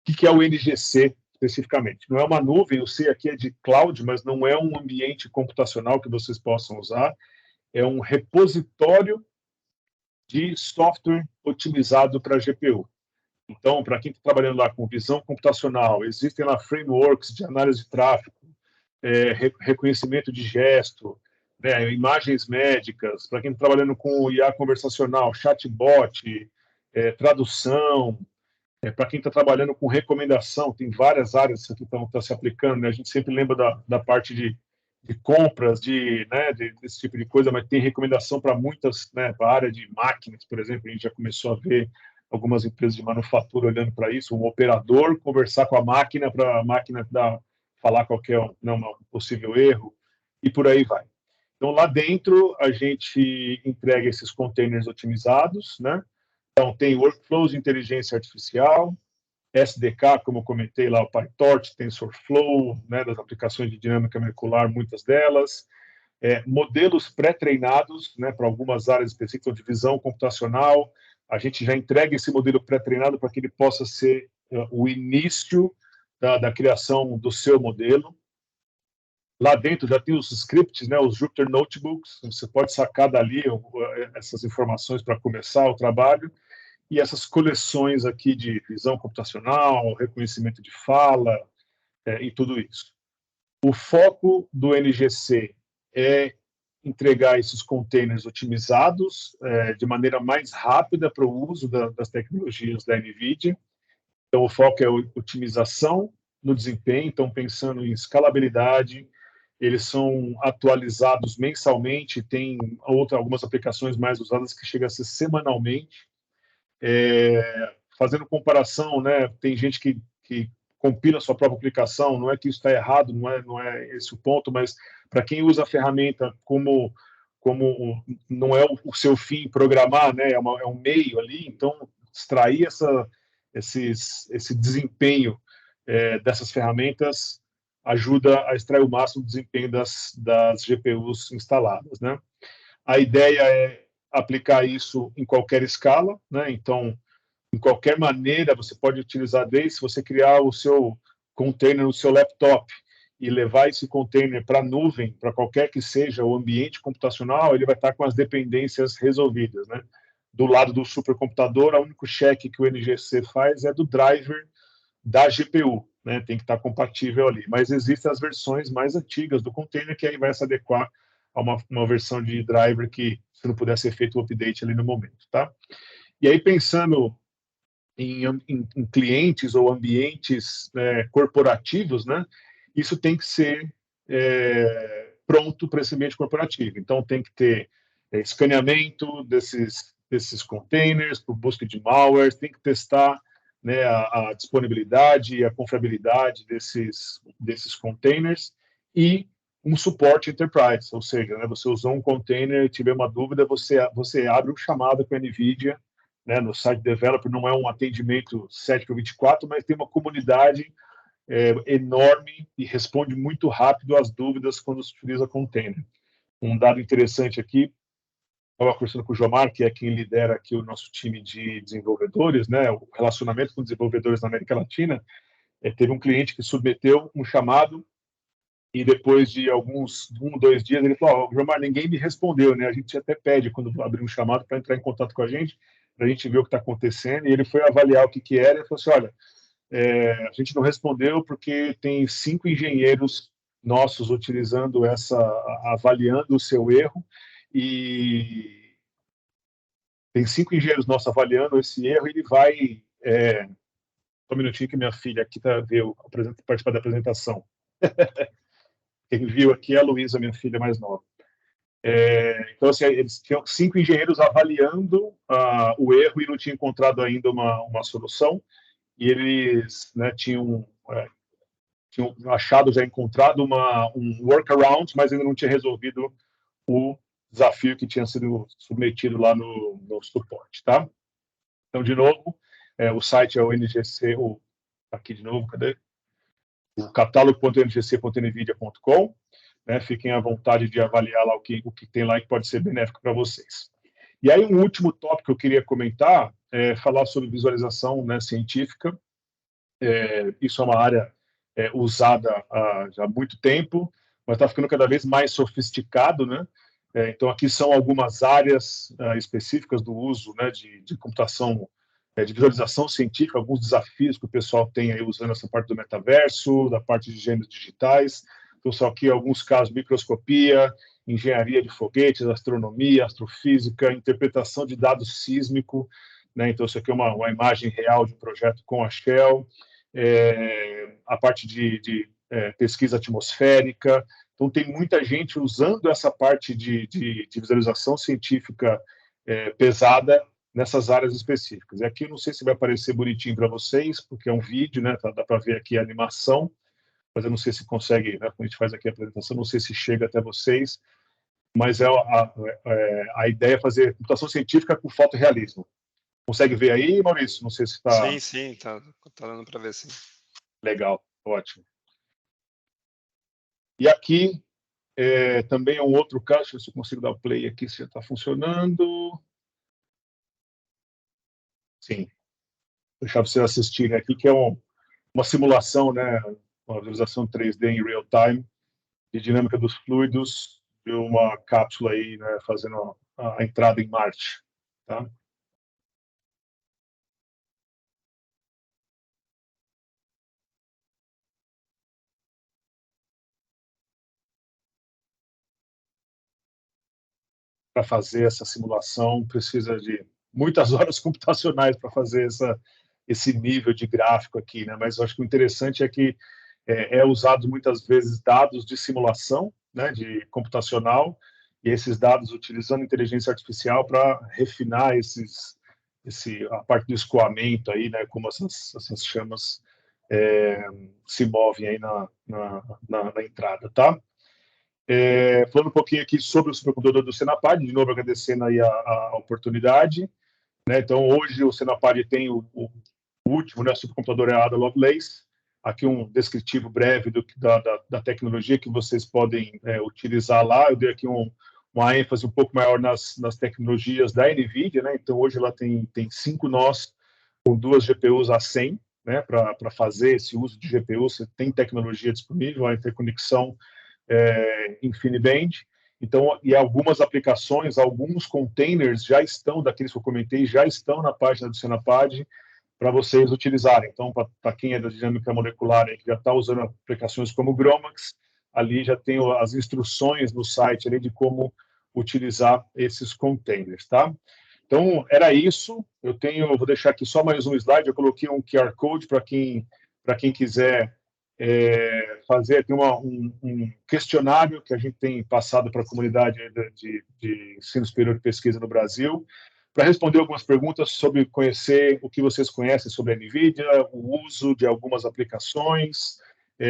que é o NGC especificamente? Não é uma nuvem, o C aqui é de cloud, mas não é um ambiente computacional que vocês possam usar. É um repositório de software otimizado para GPU. Então, para quem está trabalhando lá com visão computacional, existem lá frameworks de análise de tráfego, reconhecimento de gesto, né, imagens médicas, para quem está trabalhando com IA conversacional, chatbot, tradução, para quem está trabalhando com recomendação, tem várias áreas que estão se aplicando, né? A gente sempre lembra da parte de compras, desse tipo de coisa, mas tem recomendação para muitas, né, para a área de máquinas, por exemplo, a gente já começou a ver algumas empresas de manufatura olhando para isso, um operador conversar com a máquina para a máquina falar qualquer um possível erro, e por aí vai. Então, lá dentro, a gente entrega esses containers otimizados, né? Então, tem workflows de inteligência artificial, SDK, como eu comentei lá, o PyTorch, TensorFlow, né, das aplicações de dinâmica molecular, muitas delas, modelos pré-treinados, né, para algumas áreas específicas de visão computacional. A gente já entrega esse modelo pré-treinado para que ele possa ser o início da criação do seu modelo. Lá dentro já tem os scripts, né, os Jupyter Notebooks, você pode sacar dali essas informações para começar o trabalho, e essas coleções aqui de visão computacional, reconhecimento de fala e tudo isso. O foco do NGC é entregar esses containers otimizados de maneira mais rápida para o uso das tecnologias da NVIDIA. Então, o foco é a otimização no desempenho, então pensando em escalabilidade, eles são atualizados mensalmente, tem algumas aplicações mais usadas que chegam a ser semanalmente. Fazendo comparação, né, tem gente que compila a sua própria aplicação, não é que isso está errado, não é esse o ponto, mas para quem usa a ferramenta como não é o seu fim programar, né, é um meio ali, então extrair esse desempenho dessas ferramentas ajuda a extrair o máximo desempenho das GPUs instaladas, né? A ideia é aplicar isso em qualquer escala, né? Então, em qualquer maneira, você pode utilizar desde você criar o seu container no seu laptop e levar esse container para a nuvem, para qualquer que seja o ambiente computacional, ele vai estar com as dependências resolvidas, né? Do lado do supercomputador, o único cheque que o NGC faz é do driver da GPU, né? Tem que estar compatível ali. Mas existem as versões mais antigas do container que aí vai se adequar a uma versão de driver que, se não puder ser feito o update ali no momento, tá? E aí, pensando em clientes ou ambientes corporativos, né, isso tem que ser pronto para esse ambiente corporativo. Então, tem que ter escaneamento desses containers, por busca de malware, tem que testar, né, a disponibilidade e a confiabilidade desses containers e um suporte enterprise, ou seja, né, você usou um container e tiver uma dúvida, você abre um chamado com a NVIDIA, né, no site developer, não é um atendimento 7/24, mas tem uma comunidade enorme e responde muito rápido às dúvidas quando se utiliza container. Um dado interessante aqui, estava conversando com o Jomar, que é quem lidera aqui o nosso time de desenvolvedores, né, o relacionamento com desenvolvedores na América Latina, teve um cliente que submeteu um chamado e depois de alguns 2 dias ele falou: Jomar, ninguém me respondeu, né? A gente até pede quando abrir um chamado para entrar em contato com a gente, para a gente ver o que está acontecendo. E ele foi avaliar o que era e falou assim: olha, a gente não respondeu porque tem 5 engenheiros nossos utilizando avaliando o seu erro, e tem 5 engenheiros nossos avaliando esse erro, e ele vai Só um minutinho que minha filha aqui veio participar da apresentação. Quem viu aqui é a Luísa, minha filha mais nova. Então, assim, eles tinham 5 engenheiros avaliando o erro e não tinham encontrado ainda uma solução. E eles, né, tinham achado, já encontrado um workaround, mas ainda não tinha resolvido o desafio que tinha sido submetido lá no suporte, tá? Então, de novo, o site é o NGC, aqui de novo, cadê? O catálogo.ngc.nvidia.com, né? Fiquem à vontade de avaliar lá o que tem lá que pode ser benéfico para vocês. E aí, um último tópico que eu queria comentar é falar sobre visualização, né, científica. Isso é uma área usada há já muito tempo, mas está ficando cada vez mais sofisticado, né? Então, aqui são algumas áreas específicas do uso, né, de computação, de visualização científica, alguns desafios que o pessoal tem aí usando essa parte do metaverso, da parte de gêneros digitais. Então, são aqui alguns casos: microscopia, engenharia de foguetes, astronomia, astrofísica, interpretação de dados sísmico, né? Então, isso aqui é uma imagem real de um projeto com a Shell, a parte de pesquisa atmosférica. Então, tem muita gente usando essa parte de visualização científica pesada nessas áreas específicas. E aqui eu não sei se vai aparecer bonitinho para vocês, porque é um vídeo, né? Dá para ver aqui a animação, mas eu não sei se consegue, né? Quando a gente faz aqui a apresentação, não sei se chega até vocês, mas a ideia é fazer computação científica com fotorrealismo. Consegue ver aí, Maurício? Não sei se está... Sim, tá dando para ver, sim. Legal, ótimo. E aqui também é um outro caso, deixa eu ver se eu consigo dar o play aqui, se já está funcionando. Sim, vou deixar vocês assistirem aqui, que é uma simulação, né, uma visualização 3D em real time, de dinâmica dos fluidos, de uma cápsula aí, né, fazendo a entrada em Marte. Tá? Para fazer essa simulação, precisa de muitas horas computacionais para fazer esse nível de gráfico aqui, né? Mas eu acho que o interessante é que usado muitas vezes dados de simulação, né, de computacional, e esses dados utilizando inteligência artificial para refinar a parte do escoamento aí, né, como essas chamas se movem aí na entrada, tá? Falando um pouquinho aqui sobre o supercomputador do Senapad, de novo agradecendo aí a oportunidade, né? Então, hoje o Senapad tem o último, né, supercomputador é a Ada Lovelace. Aqui um descritivo breve da tecnologia que vocês podem utilizar lá. Eu dei aqui uma ênfase um pouco maior nas tecnologias da NVIDIA, né? Então, hoje ela tem 5 nós com 2 GPUs A100, né, para fazer esse uso de GPU. Você tem tecnologia disponível, a interconexão InfiniBand. Então, e algumas aplicações, alguns containers já estão, daqueles que eu comentei, já estão na página do Senapad para vocês utilizarem. Então, para quem é da dinâmica molecular e que já está usando aplicações como GROMACS, ali já tem as instruções no site ali de como utilizar esses containers, tá? Então, era isso. Vou deixar aqui só mais um slide. Eu coloquei um QR Code para quem quiser fazer aqui um questionário que a gente tem passado para a comunidade de ensino superior de pesquisa no Brasil, para responder algumas perguntas sobre conhecer o que vocês conhecem sobre a NVIDIA, o uso de algumas aplicações,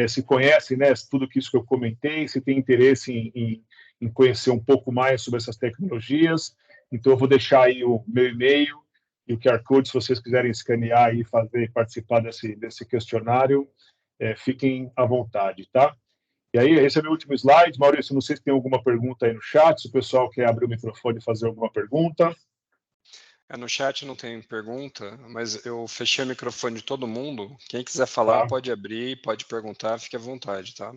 se conhecem, né, tudo isso que eu comentei, se tem interesse em conhecer um pouco mais sobre essas tecnologias. Então, eu vou deixar aí o meu e-mail e o QR Code, se vocês quiserem escanear e participar desse questionário, fiquem à vontade, tá? E aí, esse é o meu último slide. Maurício, não sei se tem alguma pergunta aí no chat, se o pessoal quer abrir o microfone e fazer alguma pergunta. No chat não tem pergunta, mas eu fechei o microfone de todo mundo. Quem quiser falar, pode abrir, pode perguntar, fique à vontade, tá?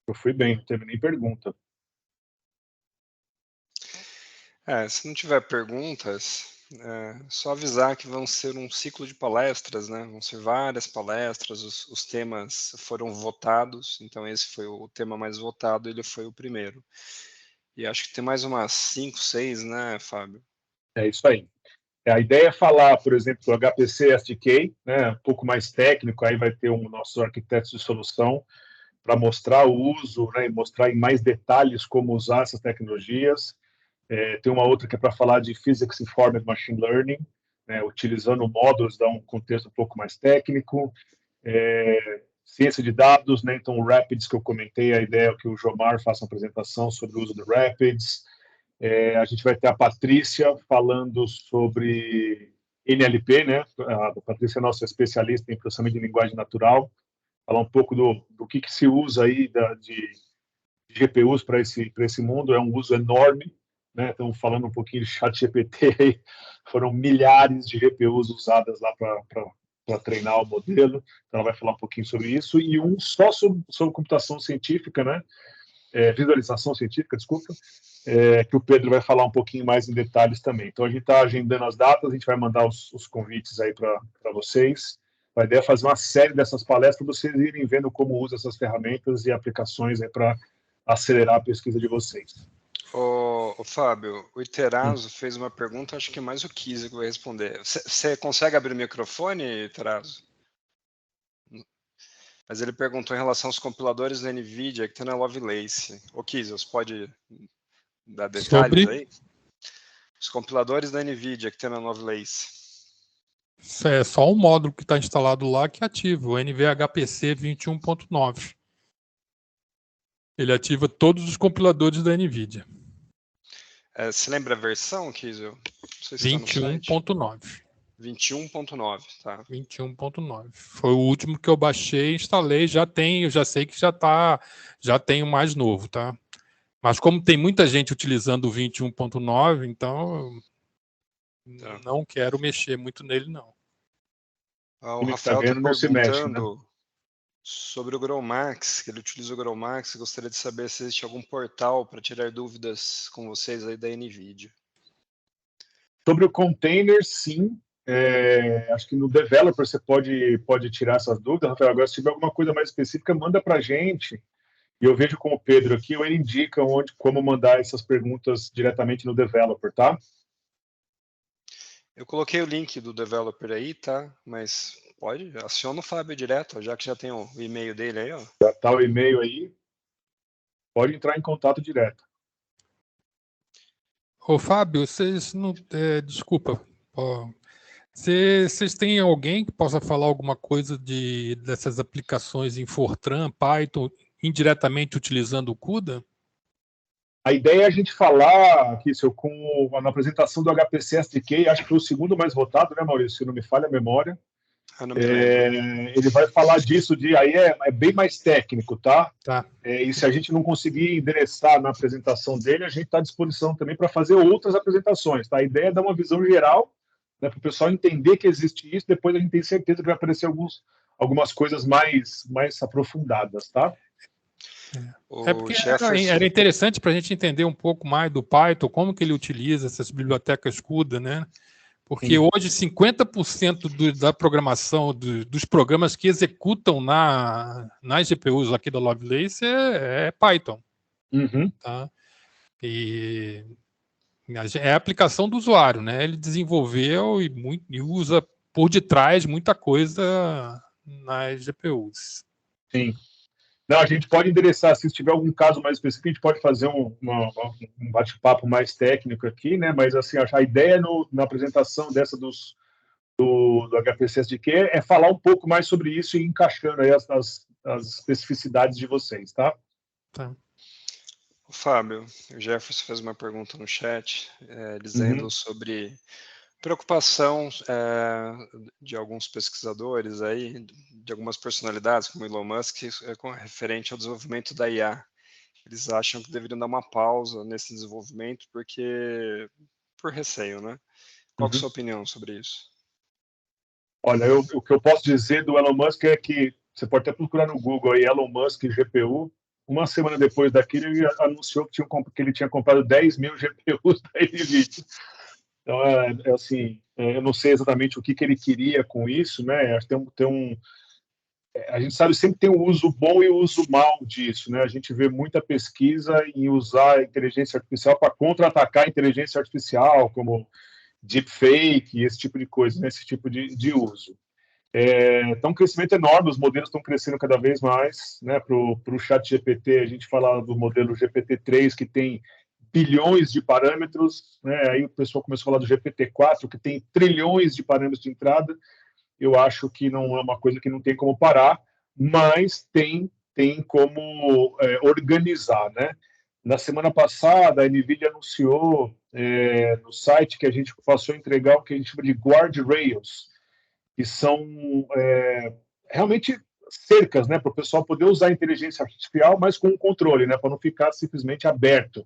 Eu fui bem, não teve nem pergunta. Se não tiver perguntas, só avisar que vão ser um ciclo de palestras, né? Vão ser várias palestras, os temas foram votados, então esse foi o tema mais votado, ele foi o primeiro. E acho que tem mais umas 5, 6, né, Fábio? É isso aí. A ideia é falar, por exemplo, do HPC SDK, né, um pouco mais técnico, aí vai ter um nosso arquiteto de solução para mostrar o uso, né, e mostrar em mais detalhes como usar essas tecnologias. Tem uma outra que é para falar de Physics Informed Machine Learning, né, utilizando módulos, dá um contexto um pouco mais técnico. Ciência de dados, né, então o Rapids que eu comentei, a ideia é que o Jomar faça uma apresentação sobre o uso do Rapids. A gente vai ter a Patrícia falando sobre NLP, né? A Patrícia é nossa especialista em processamento de linguagem natural, falar um pouco do que se usa aí de GPUs para esse mundo, é um uso enorme, né? Estamos falando um pouquinho de ChatGPT, foram milhares de GPUs usadas lá para treinar o modelo, então ela vai falar um pouquinho sobre isso, e um só sobre computação científica, né? Visualização científica, desculpa, que o Pedro vai falar um pouquinho mais em detalhes também. Então, a gente está agendando as datas, a gente vai mandar os convites aí para vocês. A ideia é fazer uma série dessas palestras para vocês irem vendo como usa essas ferramentas e aplicações para acelerar a pesquisa de vocês. Ô, Fábio, o Iterazo fez uma pergunta, acho que mais o Kizzy vai responder. Você consegue abrir o microfone, Iterazo? Mas ele perguntou em relação aos compiladores da NVIDIA que tem na Lovelace. Ô, Kizzy, você pode dar detalhes aí? Os compiladores da NVIDIA que tem na Lovelace. É só um módulo que está instalado lá que ativa, o NVHPC 21.9. Ele ativa todos os compiladores da NVIDIA. Você lembra a versão, Kizzy? 21.9. 21.9, tá. 21.9. Foi o último que eu baixei e instalei. Eu já sei que já tem o mais novo, tá? Mas como tem muita gente utilizando o 21.9, então não quero mexer muito nele, não. O Rafael está perguntando sobre o GrowMax, que ele utiliza o GrowMax. Gostaria de saber se existe algum portal para tirar dúvidas com vocês aí da NVIDIA. Sobre o container, sim. Acho que no developer você pode tirar essas dúvidas, Rafael. Agora, se tiver alguma coisa mais específica, manda para a gente. E eu vejo com o Pedro aqui, ele indica como mandar essas perguntas diretamente no developer, tá? Eu coloquei o link do developer aí, tá? Mas aciona o Fábio direto, já que já tem o e-mail dele aí, ó. Já tá o e-mail aí. Pode entrar em contato direto. Ô, Fábio, vocês não... desculpa. Vocês têm alguém que possa falar alguma coisa dessas aplicações em Fortran, Python, indiretamente utilizando o CUDA? A ideia é a gente falar, Kissel, na apresentação do HPC SDK, acho que foi o segundo mais votado, né, Maurício? Se não me falha a memória. Ele vai falar disso, aí é bem mais técnico, tá? E se a gente não conseguir endereçar na apresentação dele, a gente está à disposição também para fazer outras apresentações, tá? A ideia é dar uma visão geral, né, para o pessoal entender que existe isso, depois a gente tem certeza que vai aparecer algumas coisas mais aprofundadas, tá? Porque era interessante para a gente entender um pouco mais do Python, como que ele utiliza essas bibliotecas CUDA, né? Porque hoje 50% da programação dos programas que executam nas GPUs aqui da Lovelace é Python. Tá? E é a aplicação do usuário, né? Ele desenvolveu e usa por detrás muita coisa nas GPUs. Sim. Não, a gente pode endereçar, se tiver algum caso mais específico, a gente pode fazer um bate-papo mais técnico aqui, né? Mas assim, a ideia na apresentação dessa do HPC SDK é falar um pouco mais sobre isso e encaixando aí as especificidades de vocês, tá? Tá. Fábio, o Jefferson fez uma pergunta no chat, dizendo sobre preocupação de alguns pesquisadores aí, de algumas personalidades, como Elon Musk, referente ao desenvolvimento da IA. Eles acham que deveriam dar uma pausa nesse desenvolvimento por receio, né? Qual que é a sua opinião sobre isso? Olha, o que eu posso dizer do Elon Musk é que você pode até procurar no Google aí, Elon Musk GPU. Uma semana depois daquilo, ele anunciou que ele tinha comprado 10 mil GPUs da NVIDIA. Então, assim, eu não sei exatamente o que ele queria com isso, né? Acho que tem a gente sabe sempre tem o uso bom e o uso mal disso, né? A gente vê muita pesquisa em usar a inteligência artificial para contra-atacar a inteligência artificial, como deepfake, esse tipo de coisa, né? Esse tipo de uso. Então, um crescimento enorme, os modelos estão crescendo cada vez mais, né? Para o chat GPT, a gente fala do modelo GPT-3, que tem bilhões de parâmetros, né? Aí o pessoal começou a falar do GPT-4, que tem trilhões de parâmetros de entrada. Eu acho que não é uma coisa que não tem como parar, mas tem como organizar, né? Na semana passada, a NVIDIA anunciou no site que a gente passou a entregar o que a gente chama de guardrails, que são realmente cercas, né, para o pessoal poder usar a inteligência artificial, mas com controle, né, para não ficar simplesmente aberto.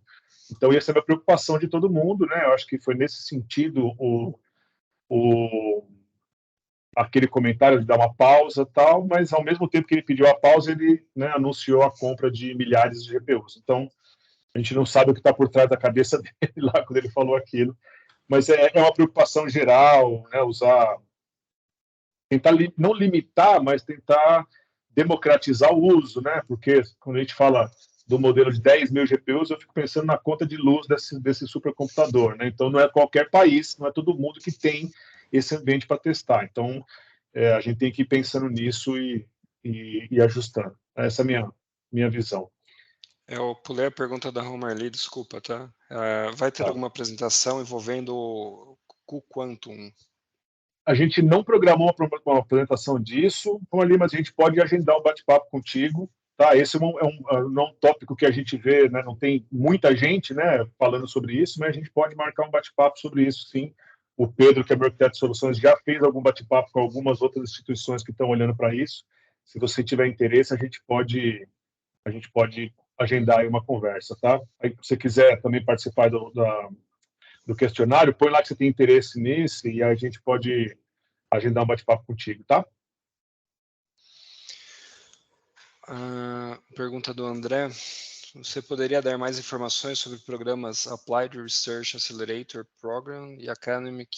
Então, essa é a preocupação de todo mundo, né? Eu acho que foi nesse sentido aquele comentário de dar uma pausa tal, mas ao mesmo tempo que ele pediu a pausa, ele, né, anunciou a compra de milhares de GPUs. Então, a gente não sabe o que está por trás da cabeça dele lá quando ele falou aquilo, mas é uma preocupação geral, né, tentar não limitar, mas tentar democratizar o uso, né? Porque quando a gente fala do modelo de 10 mil GPUs, eu fico pensando na conta de luz desse supercomputador, né? Então, não é qualquer país, não é todo mundo que tem esse ambiente para testar. Então, a gente tem que ir pensando nisso e ajustando. Essa é a minha visão. Eu pulei a pergunta da Romarli, desculpa, tá? Vai ter alguma apresentação envolvendo o cuQuantum? A gente não programou uma apresentação disso, mas a gente pode agendar um bate-papo contigo. Tá? Esse é um tópico que a gente vê, né? Não tem muita gente, né, falando sobre isso, mas a gente pode marcar um bate-papo sobre isso, sim. O Pedro, que é meu arquiteto de soluções, já fez algum bate-papo com algumas outras instituições que estão olhando para isso. Se você tiver interesse, a gente pode agendar aí uma conversa, tá? Aí, se você quiser também participar do questionário, põe lá que você tem interesse nisso e a gente pode agendar um bate-papo contigo, tá? Pergunta do André. Você poderia dar mais informações sobre programas Applied Research Accelerator Program e Academic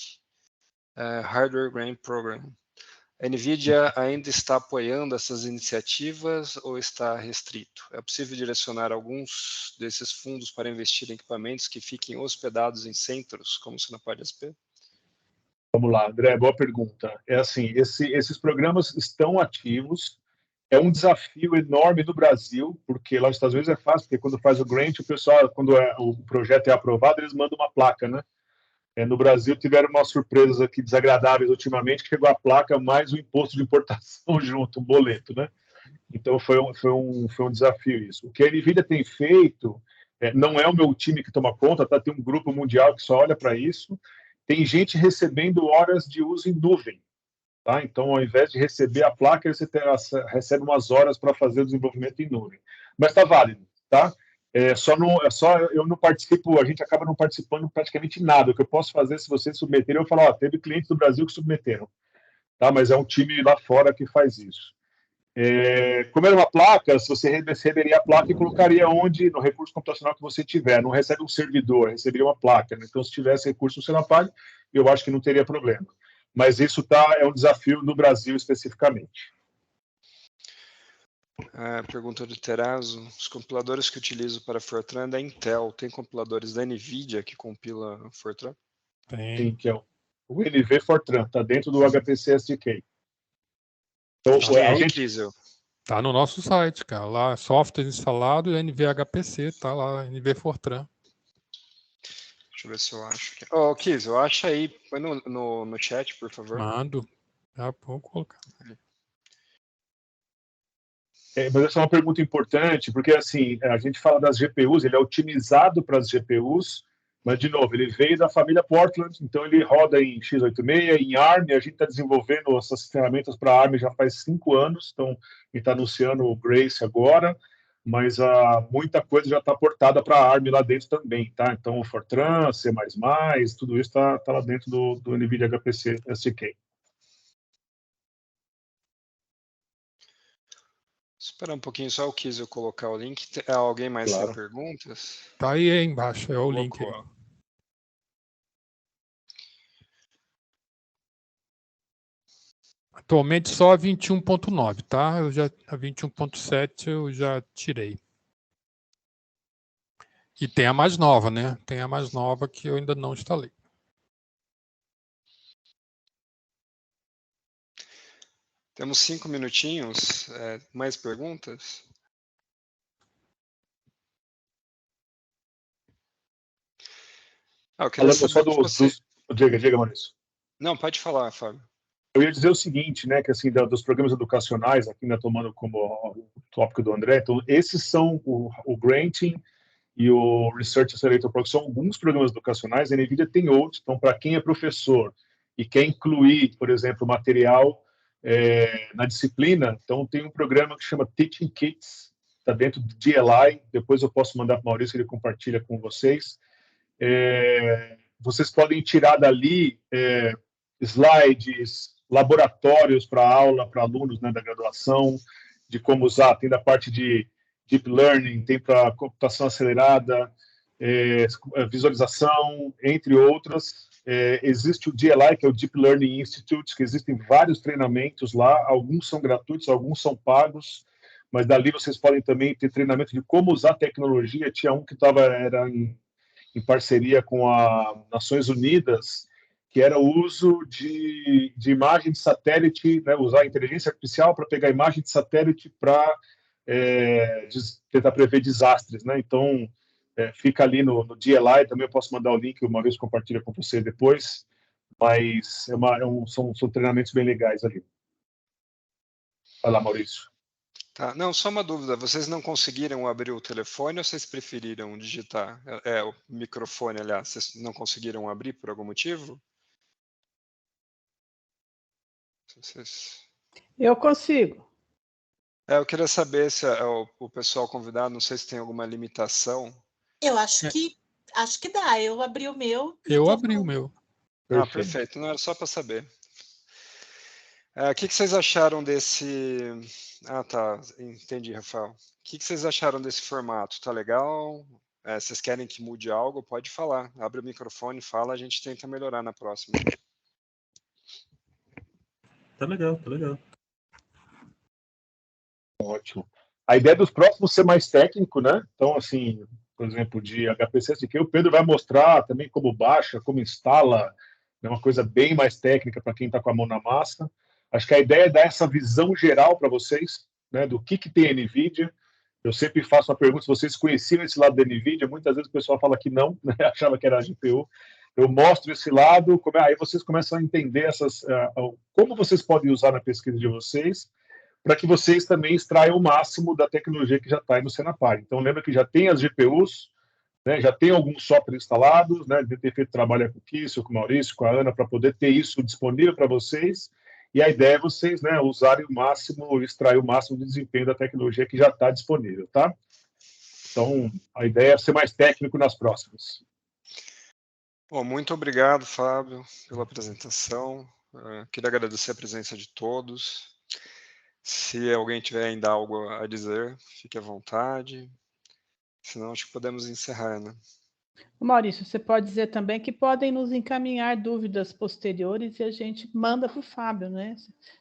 Hardware Grant Program? A NVIDIA ainda está apoiando essas iniciativas ou está restrito? É possível direcionar alguns desses fundos para investir em equipamentos que fiquem hospedados em centros, como o Sinapod SP? Vamos lá, André, boa pergunta. É assim, esses programas estão ativos. É um desafio enorme no Brasil, porque lá nos Estados Unidos é fácil, porque quando faz o grant, o pessoal, quando o projeto é aprovado, eles mandam uma placa, né? No Brasil tiveram umas surpresas aqui desagradáveis ultimamente, que chegou a placa mais o imposto de importação junto, um boleto, né? Então foi um desafio isso. O que a NVIDIA tem feito, não é o meu time que toma conta, tá? Tem um grupo mundial que só olha para isso. Tem gente recebendo horas de uso em nuvem, tá? Então, ao invés de receber a placa, você recebe umas horas para fazer o desenvolvimento em nuvem. Mas está válido, tá? Só eu não participo, a gente acaba não participando praticamente nada. O que eu posso fazer, se vocês submeterem, eu falo, teve clientes do Brasil que submeteram, tá? Mas é um time lá fora que faz isso. Como era uma placa, se você receberia a placa e colocaria onde, no recurso computacional que você tiver, não recebe um servidor, receberia uma placa, né? Então, se tivesse recurso no Senapag, eu acho que não teria problema. Mas isso é um desafio no Brasil especificamente. Pergunta do Terazo. Os compiladores que utilizo para Fortran da Intel, tem compiladores da NVIDIA que compila Fortran? Tem, que é o NV Fortran, está dentro do HPC SDK. Então, a gente tá no nosso site, cara. Lá, software instalado, NVHPC, tá lá, NV Fortran. Deixa eu ver se eu acho. Ô, Kiz, eu acho aí. Põe no chat, por favor. Mando. Já vou colocar. Mas essa é uma pergunta importante, porque assim, a gente fala das GPUs, ele é otimizado para as GPUs, mas, de novo, ele veio da família Portland, então ele roda em x86, em ARM, e a gente está desenvolvendo essas ferramentas para ARM já faz 5 anos, então a gente está anunciando o Grace agora, mas muita coisa já está portada para ARM lá dentro também, tá? Então o Fortran, C++, tudo isso está lá dentro do NVIDIA HPC SDK. Espera um pouquinho só o Kiz eu colocar o link. Alguém mais tem perguntas? Tá aí embaixo, é o link. Atualmente só a 21.9, tá? A 21.7 eu já tirei. E tem a mais nova, né? Tem a mais nova que eu ainda não instalei. Temos 5 minutinhos. Mais perguntas? Eu queria saber de você. Diga, Maurício. Não, pode falar, Fábio. Eu ia dizer o seguinte, né, que assim, dos programas educacionais, aqui ainda tomando como o tópico do André, então esses são o Granting e o Research Accelerator Program, são alguns programas educacionais, a NVIDIA tem outros, então para quem é professor e quer incluir, por exemplo, material na disciplina, então tem um programa que chama Teaching Kits, está dentro do DLI, depois eu posso mandar para o Maurício, ele compartilha com vocês. Vocês podem tirar dali slides, laboratórios para aula, para alunos, né, da graduação, de como usar, tem da parte de Deep Learning, tem para computação acelerada, visualização, entre outras. Existe o DLI, que é o Deep Learning Institute, que existem vários treinamentos lá, alguns são gratuitos, alguns são pagos, mas dali vocês podem também ter treinamento de como usar tecnologia. Tinha um que era em parceria com as Nações Unidas, que era o uso de imagem de satélite, né, usar a inteligência artificial para pegar imagem de satélite para tentar prever desastres, né? Então, fica ali no DLI, também eu posso mandar o link, o Maurício compartilha com você depois, mas são treinamentos bem legais ali. Vai lá, Maurício. Tá, não, só uma dúvida, vocês não conseguiram abrir o telefone ou vocês preferiram digitar? O microfone, aliás, vocês não conseguiram abrir por algum motivo? Eu consigo. Eu queria saber se o pessoal convidado, não sei se tem alguma limitação. Eu acho que dá. Eu abri o meu. Eu abri o meu. Perfeito. Não era só para saber. O que vocês acharam desse... tá. Entendi, Rafael. O que vocês acharam desse formato? Tá legal? Vocês querem que mude algo? Pode falar. Abre o microfone, fala, a gente tenta melhorar na próxima. Tá legal, tá legal. Ótimo. A ideia dos próximos é ser mais técnico, né? Então, assim, por exemplo, de HPC-SQ, o Pedro vai mostrar também como baixa, como instala, é uma coisa bem mais técnica para quem está com a mão na massa. Acho que a ideia é dar essa visão geral para vocês, né, do que tem a NVIDIA. Eu sempre faço uma pergunta, se vocês conheciam esse lado da NVIDIA, muitas vezes o pessoal fala que não, né, achava que era a GPU. Eu mostro esse lado, aí vocês começam a entender como vocês podem usar na pesquisa de vocês, para que vocês também extraiam o máximo da tecnologia que já está aí no Senapar. Então, lembra que já tem as GPUs, né, já tem alguns softwares instalados, né, de ter feito trabalho com o Kício, com o Maurício, com a Ana, para poder ter isso disponível para vocês, e a ideia é vocês, né, usarem o máximo, extrair o máximo de desempenho da tecnologia que já está disponível, tá? Então, a ideia é ser mais técnico nas próximas. Bom, muito obrigado, Fábio, pela apresentação. Queria agradecer a presença de todos. Se alguém tiver ainda algo a dizer, fique à vontade. Senão, acho que podemos encerrar, né? Maurício, você pode dizer também que podem nos encaminhar dúvidas posteriores e a gente manda para o Fábio, né?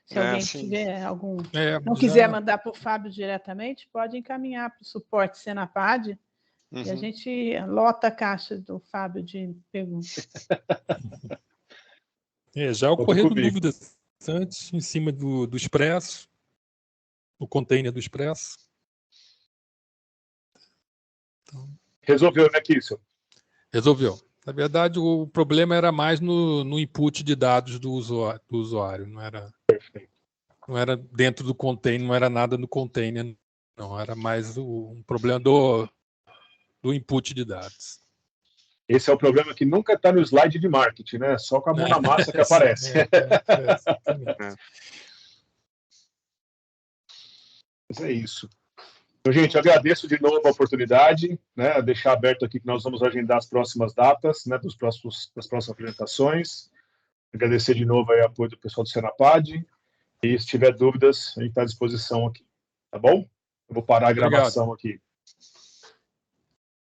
Se alguém tiver algum... não quiser mandar para o Fábio diretamente, pode encaminhar para o suporte Senapad e a gente lota a caixa do Fábio de perguntas. Já ocorreram dúvidas antes em cima do Expresso, o container do Expresso. Então... Resolveu, né, Kício? Resolveu. Na verdade, o problema era mais no input de dados do usuário. Não era dentro do container, não era nada no container, não. Era mais um problema do input de dados. Esse é o problema que nunca está no slide de marketing, né? Só com a mão na massa que aparece. Mas é isso. Então, gente, eu agradeço de novo a oportunidade, né, deixar aberto aqui que nós vamos agendar as próximas datas, né, das próximas apresentações. Agradecer de novo aí o apoio do pessoal do Senapad. E se tiver dúvidas, a gente está à disposição aqui. Tá bom? Eu vou parar a gravação aqui.